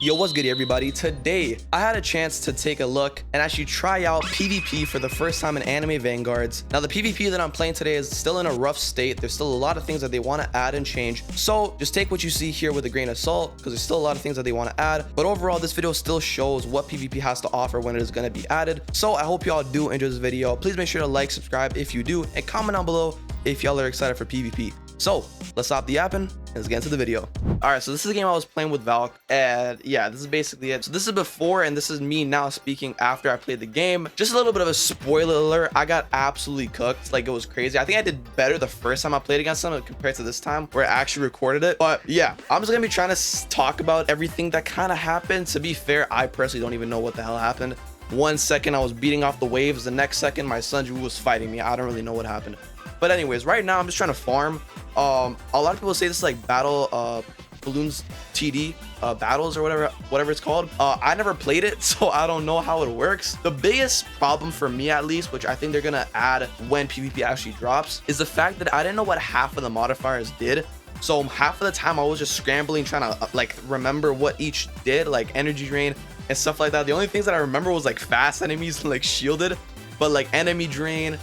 Yo, what's good everybody? Today, I had a chance to take a look and actually try out PvP for the first time in anime Vanguards. Now, the PvP that I'm playing today is still in a rough state. There's still a lot of things that they want to add and change. So just take what you see here with a grain of salt, because there's still a lot of things that they want to add. But overall, this video still shows what PvP has to offer when it is going to be added. So I hope y'all do enjoy this video. Please make sure to like, subscribe if you do, and comment down below if y'all are excited for PvP. So let's stop the yapping and let's get into the video. All right, so this is a game I was playing with Valk, and yeah, this is basically it. So this is before, and this is me now speaking after I played the game. Just a little bit of a spoiler alert. I got absolutely cooked. Like, it was crazy. I think I did better the first time I played against them compared to this time where I actually recorded it. But yeah, I'm just gonna be trying to talk about everything that kind of happened. To be fair, I personally don't even know what the hell happened. 1 second I was beating off the waves, the next second my Sunju was fighting me. I don't really know what happened. But anyways, right now I'm just trying to farm. A lot of people say this is like battle balloons TD battles or whatever it's called. I never played it, so I don't know how it works. The biggest problem for me, at least, which I think they're gonna add when PvP actually drops, is the fact that I didn't know what half of the modifiers did. So half of the time I was just scrambling trying to like remember what each did, like energy drain and stuff like that. The only things that I remember was like fast enemies like shielded, but like enemy drain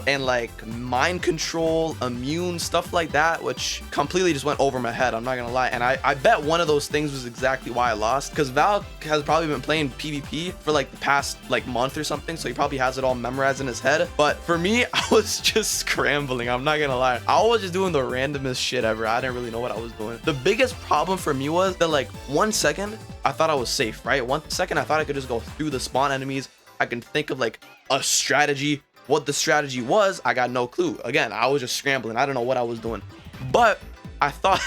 and like mind control, immune, stuff like that, which completely just went over my head, I'm not gonna lie. And I bet one of those things was exactly why I lost, because Val has probably been playing PvP for like the past like month or something, so he probably has it all memorized in his head. But for me, I was just scrambling, I'm not gonna lie. I was just doing the randomest shit ever. I didn't really know what I was doing. The biggest problem for me was that like 1 second I thought I was safe, right? 1 second I thought I could just go through the spawn enemies. I can think of like a strategy. What the strategy was, I got no clue. Again, I was just scrambling. I don't know what I was doing. But I thought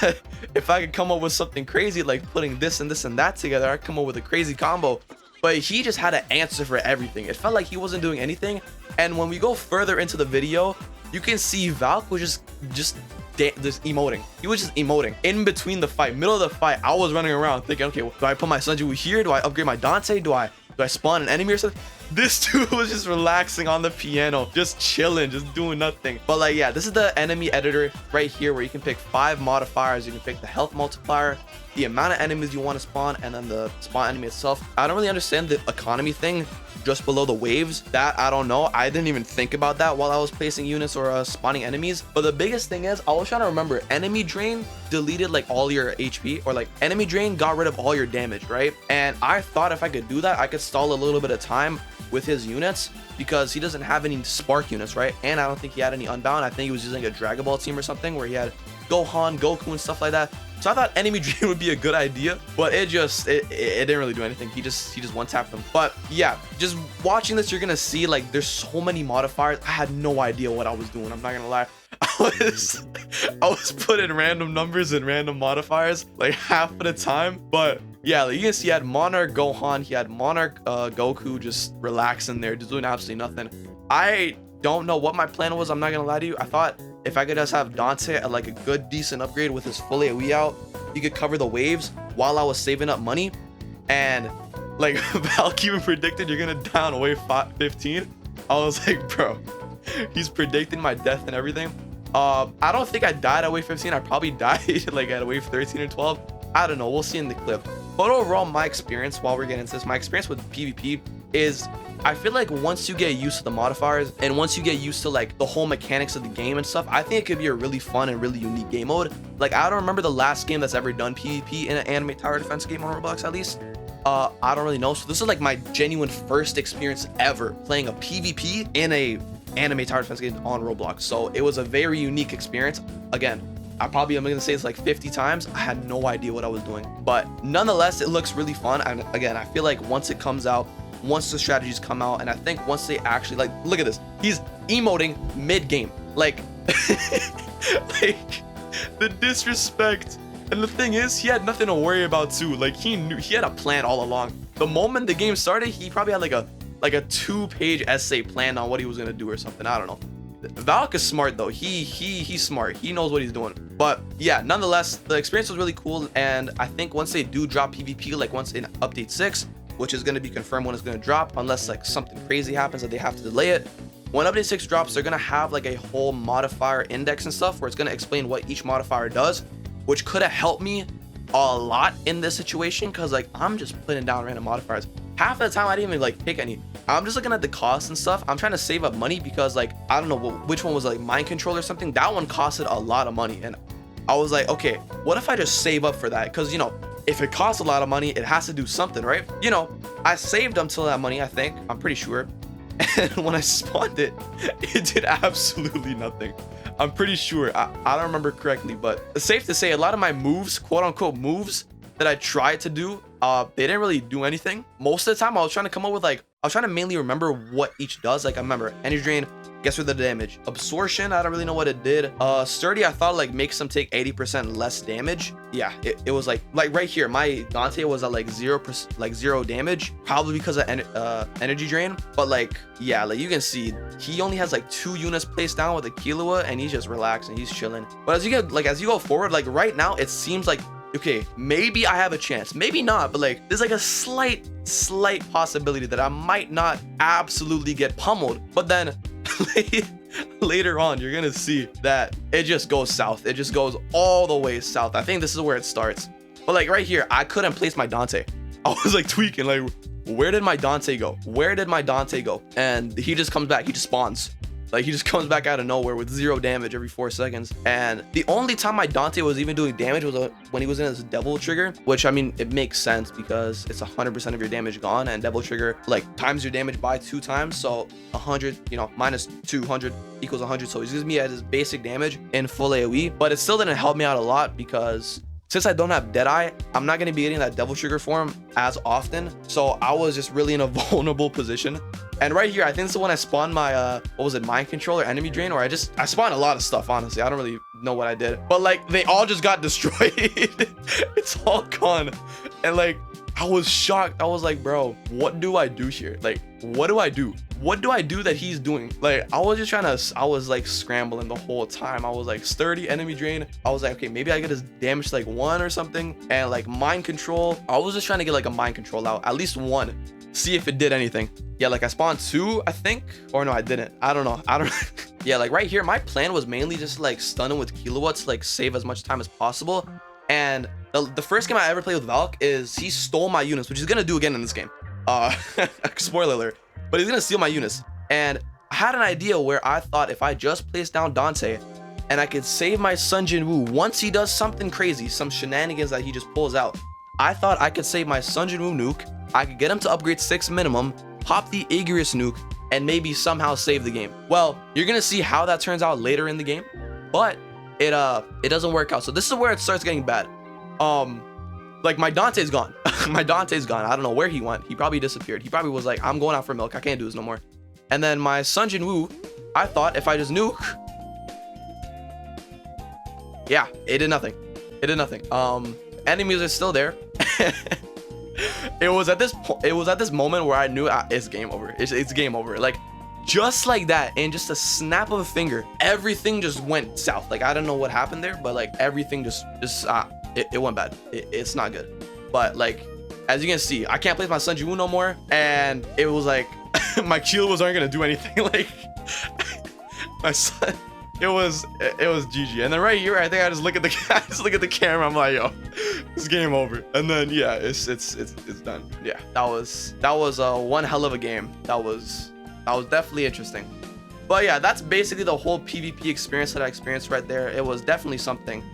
if I could come up with something crazy, like putting this and this and that together, I'd come up with a crazy combo. But he just had an answer for everything. It felt like he wasn't doing anything. And when we go further into the video, you can see Valk was just emoting. He was just emoting in between the fight. Middle of the fight, I was running around thinking, okay, do I put my Sunju here? Do I upgrade my Dante? Do I spawn an enemy or something? This dude was just relaxing on the piano, just chilling, just doing nothing. But like, yeah, this is the enemy editor right here where you can pick 5 modifiers. You can pick the health multiplier, the amount of enemies you want to spawn, and then the spawn enemy itself. I don't really understand the economy thing just below the waves. That I don't know. I didn't even think about that while I was placing units or spawning enemies. But the biggest thing is, I was trying to remember, enemy drain deleted like all your HP, or like enemy drain got rid of all your damage, right? And I thought if I could do that, I could stall a little bit of time with his units, because he doesn't have any spark units, right? And I don't think he had any unbound. I think he was using a Dragon Ball team or something where he had Gohan, Goku, and stuff like that. So I thought enemy drain would be a good idea, but it didn't really do anything. He just one tapped them. But yeah, just watching this, you're gonna see like there's so many modifiers. I had no idea what I was doing, I'm not gonna lie. I was putting random numbers and random modifiers like half of the time. But yeah, like you can see, he had Monarch Gohan, he had Monarch Goku just relaxing there, just doing absolutely nothing. I don't know what my plan was, I'm not gonna lie to you. I thought if I could just have Dante at like a good decent upgrade with his full AoE out, he could cover the waves while I was saving up money. And like Valk even predicted you're gonna down wave 15. I was like, bro, he's predicting my death and everything. I don't think I died at wave 15. I probably died like at wave 13 or 12. I don't know, we'll see in the clip. But overall, my experience, while we're getting into this, my experience with PvP is, I feel like once you get used to the modifiers and once you get used to like the whole mechanics of the game and stuff, I think it could be a really fun and really unique game mode. Like, I don't remember the last game that's ever done PvP in an anime tower defense game on Roblox, at least. I don't really know. So this is like my genuine first experience ever playing a PvP in a anime tower defense game on Roblox. So it was a very unique experience. Again, I'm gonna say this like 50 times. I had no idea what I was doing, but nonetheless, it looks really fun. And again, I feel like once it comes out, once the strategies come out, and I think once they actually, like, look at this, he's emoting mid-game, like like the disrespect. And the thing is, he had nothing to worry about too. Like, he knew he had a plan all along. The moment the game started, he probably had like a 2-page essay planned on what he was gonna do or something. I don't know. Valk is smart though. He's smart. He knows what he's doing. But yeah, nonetheless, the experience was really cool. And I think once they do drop PvP, like once in update 6, which is going to be confirmed when it's going to drop, unless like something crazy happens that they have to delay it. When update 6 drops, they're going to have like a whole modifier index and stuff where it's going to explain what each modifier does, which could have helped me a lot in this situation because like I'm just putting down random modifiers. Half of the time I didn't even like pick any. I'm just looking at the cost and stuff. I'm trying to save up money because like I don't know which one was like mind control or something. That one costed a lot of money, and I was like, okay, what if I just save up for that? Because you know, if it costs a lot of money, it has to do something, right? You know, I saved until that money, I think. I'm pretty sure. And when I spawned it, it did absolutely nothing. I'm pretty sure. I don't remember correctly, but it's safe to say a lot of my moves, quote unquote moves, that I tried to do, they didn't really do anything. Most of the time, I was trying to come up with like, I was trying to mainly remember what each does. Like I remember energy drain, guess what the damage. Absorption, I don't really know what it did. Sturdy, I thought like makes them take 80% less damage. Yeah, it was like right here, my Dante was at like 0%, like 0 damage, probably because of energy drain. But like, yeah, like you can see, he only has like 2 units placed down with a Killua, and he's just relaxing, he's chilling. But as you get like, as you go forward, like right now, it seems like, okay, maybe I have a chance, maybe not, but like there's like a slight possibility that I might not absolutely get pummeled. But then later on, you're gonna see that it just goes south. It just goes all the way south. I think this is where it starts. But like right here, I couldn't place my Dante. I was like tweaking, like, where did my Dante go? Where did my Dante go? And he just comes back, he just spawns. Like he just comes back out of nowhere with 0 damage every 4 seconds. And the only time my Dante was even doing damage was when he was in his devil trigger, which I mean, it makes sense because it's 100% of your damage gone, and devil trigger like times your damage by 2 times. So 100, you know, minus 200 equals 100. So he gives me at his basic damage in full AoE, but it still didn't help me out a lot because since I don't have Deadeye, I'm not going to be getting that devil trigger form as often. So I was just really in a vulnerable position. And right here, I think this is when I spawned my, what was it, mind control or enemy drain, or I spawned a lot of stuff, honestly. I don't really know what I did. But like, they all just got destroyed. It's all gone. And like, I was shocked. I was like, bro, what do I do here? Like, what do I do? What do I do that he's doing? Like, I was just trying to, I was like scrambling the whole time. I was like, sturdy, enemy drain. I was like, okay, maybe I get his damage to like 1 or something. And like mind control. I was just trying to get like a mind control out, at least 1. See if it did anything. Yeah, like I spawned 2, I think. Or no, I didn't. I don't know. Yeah, like right here, my plan was mainly just like stun him with Killua to like save as much time as possible. And the first game I ever played with Valk is he stole my units, which he's gonna do again in this game. Spoiler alert. But he's gonna steal my units. And I had an idea where I thought if I just placed down Dante and I could save my Sun Jin Woo once he does something crazy, some shenanigans that he just pulls out, I thought I could save my Sun Jin Woo nuke, I could get him to upgrade 6 minimum, pop the Igrius nuke, and maybe somehow save the game. Well, you're gonna see how that turns out later in the game, but it doesn't work out. So this is where it starts getting bad. Like my Dante's gone. My Dante's gone. I don't know where he went. He probably disappeared. He probably was like, I'm going out for milk. I can't do this no more. And then my Sun Jin Woo, I thought if I just nuke, yeah, it did nothing. It did nothing. Enemies are still there. It was at this moment where I knew it's game over. It's game over. Like just like that, in just a snap of a finger, everything just went south. Like I don't know what happened there, but like everything just it went bad. It's not good. But like as you can see, I can't place my Sun Jin Woo no more, and it was like my Killuas aren't gonna do anything. Like my son, it was GG. And then right here, I think I just look at the camera. I'm like, yo, it's game over. And then yeah, it's done. Yeah, that was one hell of a game. That was definitely interesting. But yeah, that's basically the whole PvP experience that I experienced right there. It was definitely something.